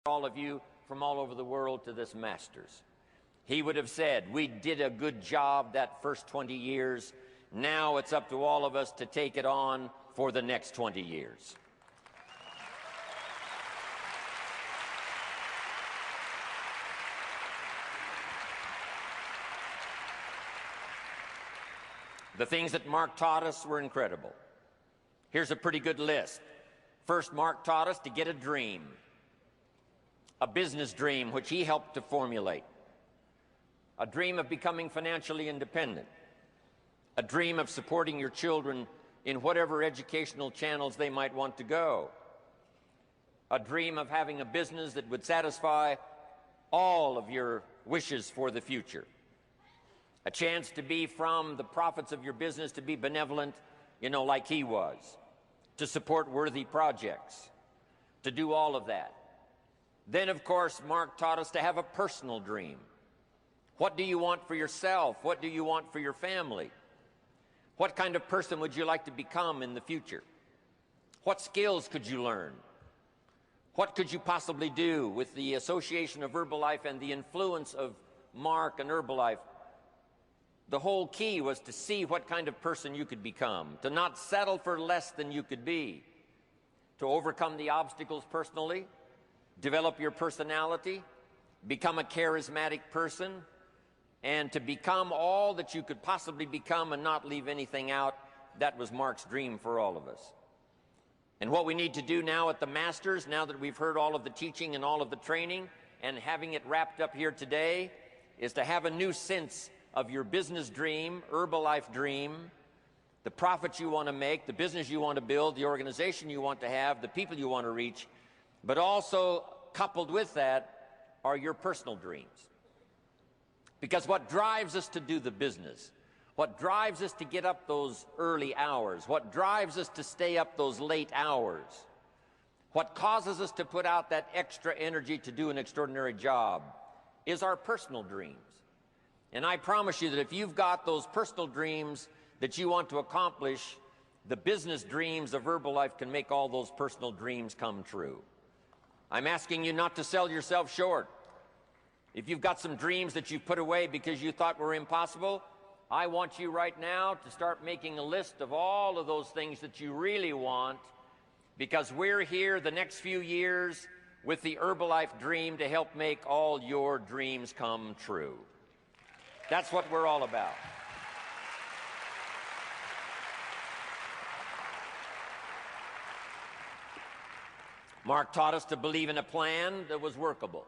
all of you from all over the world to this Masters. He would have said, we did a good job that first 20 years. Now it's up to all of us to take it on for the next 20 years. The things that Mark taught us were incredible. Here's a pretty good list. First, Mark taught us to get a dream, a business dream, which he helped to formulate, a dream of becoming financially independent, a dream of supporting your children in whatever educational channels they might want to go, a dream of having a business that would satisfy all of your wishes for the future, a chance to be from the profits of your business to be benevolent, like he was, to support worthy projects, to do all of that. Then, of course, Mark taught us to have a personal dream. What do you want for yourself? What do you want for your family? What kind of person would you like to become in the future? What skills could you learn? What could you possibly do with the association of Herbalife and the influence of Mark and Herbalife? The whole key was to see what kind of person you could become, to not settle for less than you could be, to overcome the obstacles personally, develop your personality, become a charismatic person, and to become all that you could possibly become and not leave anything out. That was Mark's dream for all of us. And what we need to do now at the Masters, now that we've heard all of the teaching and all of the training and having it wrapped up here today, is to have a new sense of your business dream, Herbalife dream, the profits you want to make, the business you want to build, the organization you want to have, the people you want to reach, but also coupled with that are your personal dreams. Because what drives us to do the business, what drives us to get up those early hours, what drives us to stay up those late hours, what causes us to put out that extra energy to do an extraordinary job is our personal dreams. And I promise you that if you've got those personal dreams that you want to accomplish, the business dreams of Herbalife can make all those personal dreams come true. I'm asking you not to sell yourself short. If you've got some dreams that you've put away because you thought were impossible, I want you right now to start making a list of all of those things that you really want, because we're here the next few years with the Herbalife dream to help make all your dreams come true. That's what we're all about. Mark taught us to believe in a plan that was workable.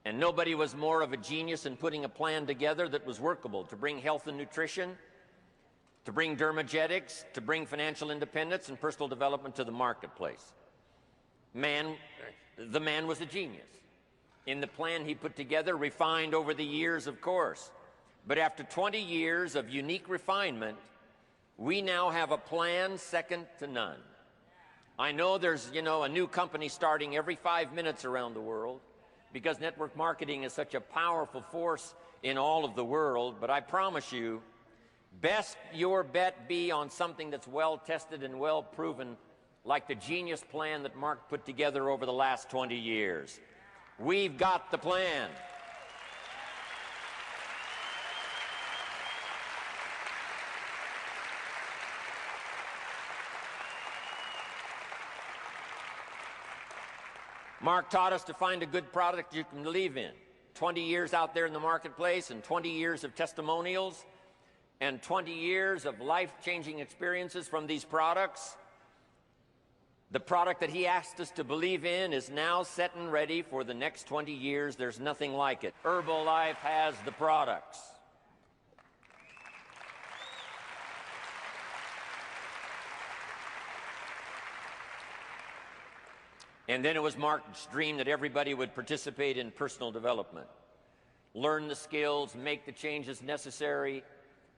And nobody was more of a genius in putting a plan together that was workable to bring health and nutrition, to bring dermagetics, to bring financial independence and personal development to the marketplace. The man was a genius. In the plan he put together, refined over the years, of course. But after 20 years of unique refinement, we now have a plan second to none. I know there's, a new company starting every 5 minutes around the world because network marketing is such a powerful force in all of the world. But I promise you, best your bet be on something that's well tested and well proven, like the genius plan that Mark put together over the last 20 years. We've got the plan. Mark taught us to find a good product you can believe in. 20 years out there in the marketplace and 20 years of testimonials and 20 years of life-changing experiences from these products. The product that he asked us to believe in is now set and ready for the next 20 years. There's nothing like it. Herbalife has the products. And then it was Mark's dream that everybody would participate in personal development, learn the skills, make the changes necessary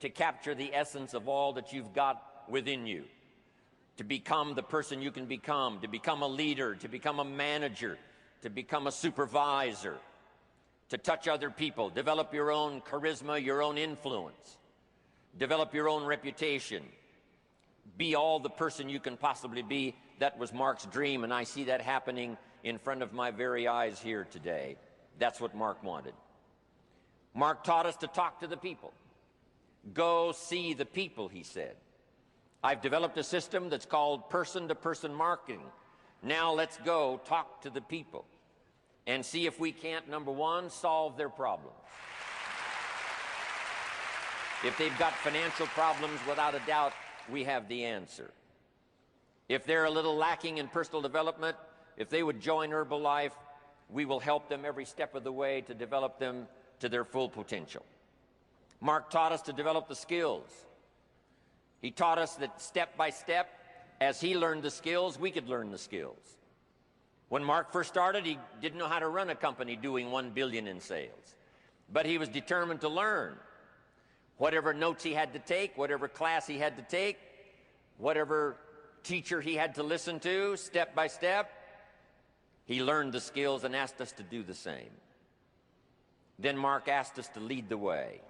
to capture the essence of all that you've got within you, to become the person you can become, to become a leader, to become a manager, to become a supervisor, to touch other people, develop your own charisma, your own influence, develop your own reputation, be all the person you can possibly be. That was Mark's dream, and I see that happening in front of my very eyes here today. That's what Mark wanted. Mark taught us to talk to the people. Go see the people, he said. I've developed a system that's called person-to-person marketing. Now let's go talk to the people and see if we can't, number one, solve their problems. If they've got financial problems, without a doubt, we have the answer. If they're a little lacking in personal development, if they would join Herbalife, we will help them every step of the way to develop them to their full potential. Mark taught us to develop the skills. He taught us that step by step, as he learned the skills, we could learn the skills. When Mark first started, he didn't know how to run a company doing $1 billion in sales. But he was determined to learn. Whatever notes he had to take, whatever class he had to take, whatever teacher he had to listen to, step by step, he learned the skills and asked us to do the same. Then Mark asked us to lead the way.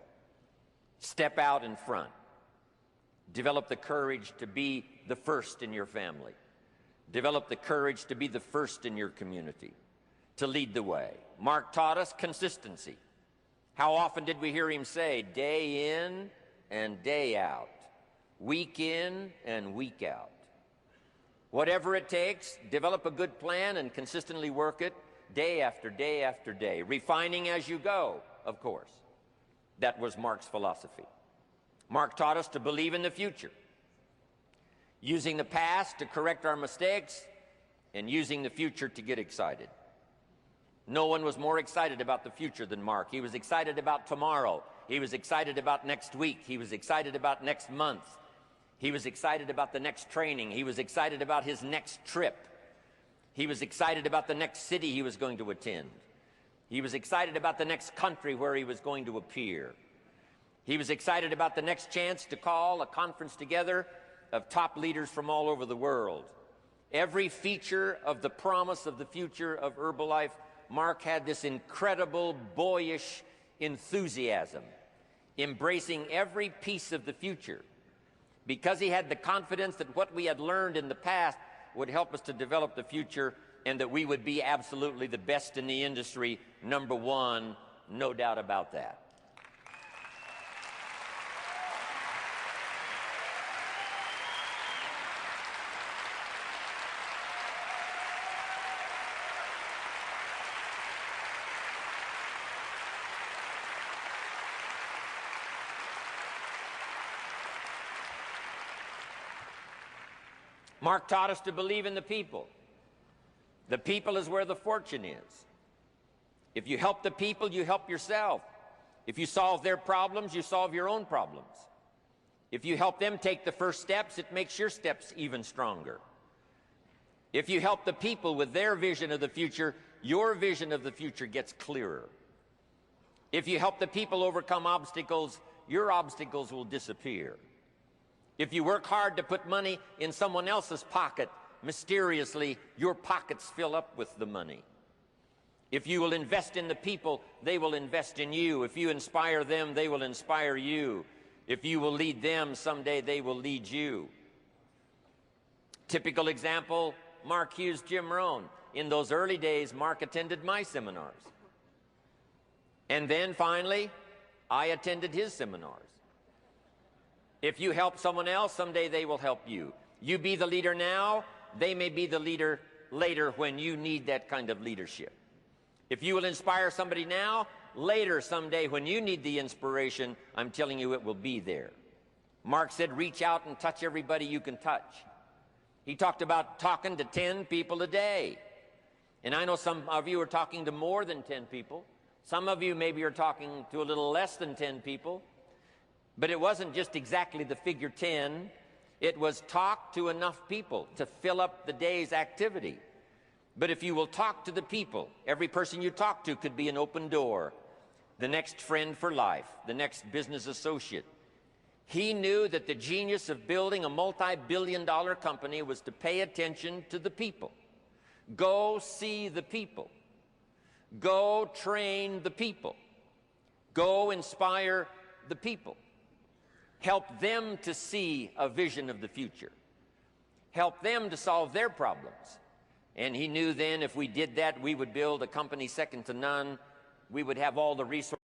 Step out in front. Develop the courage to be the first in your family. Develop the courage to be the first in your community, to lead the way. Mark taught us consistency. How often did we hear him say, day in and day out, week in and week out? Whatever it takes, develop a good plan and consistently work it day after day after day, refining as you go, of course. That was Mark's philosophy. Mark taught us to believe in the future, using the past to correct our mistakes and using the future to get excited. No one was more excited about the future than Mark. He was excited about tomorrow. He was excited about next week. He was excited about next month. He was excited about the next training. He was excited about his next trip. He was excited about the next city he was going to attend. He was excited about the next country where he was going to appear. He was excited about the next chance to call a conference together of top leaders from all over the world. Every feature of the promise of the future of Herbalife, Mark had this incredible, boyish enthusiasm, embracing every piece of the future, because he had the confidence that what we had learned in the past would help us to develop the future and that we would be absolutely the best in the industry, number one, no doubt about that. Mark taught us to believe in the people. The people is where the fortune is. If you help the people, you help yourself. If you solve their problems, you solve your own problems. If you help them take the first steps, it makes your steps even stronger. If you help the people with their vision of the future, your vision of the future gets clearer. If you help the people overcome obstacles, your obstacles will disappear. If you work hard to put money in someone else's pocket, mysteriously, your pockets fill up with the money. If you will invest in the people, they will invest in you. If you inspire them, they will inspire you. If you will lead them, someday they will lead you. Typical example, Mark Hughes, Jim Rohn. In those early days, Mark attended my seminars. And then finally, I attended his seminars. If you help someone else, someday they will help you. You be the leader now, they may be the leader later when you need that kind of leadership. If you will inspire somebody now, later someday when you need the inspiration, I'm telling you it will be there. Mark said, reach out and touch everybody you can touch. He talked about talking to 10 people a day. And I know some of you are talking to more than 10 people. Some of you maybe are talking to a little less than 10 people. But it wasn't just exactly the figure 10. It was talk to enough people to fill up the day's activity. But if you will talk to the people, every person you talk to could be an open door, the next friend for life, the next business associate. He knew that the genius of building a multi-billion-dollar company was to pay attention to the people. Go see the people. Go train the people. Go inspire the people. Help them to see a vision of the future. Help them to solve their problems. And he knew then if we did that, we would build a company second to none. We would have all the resources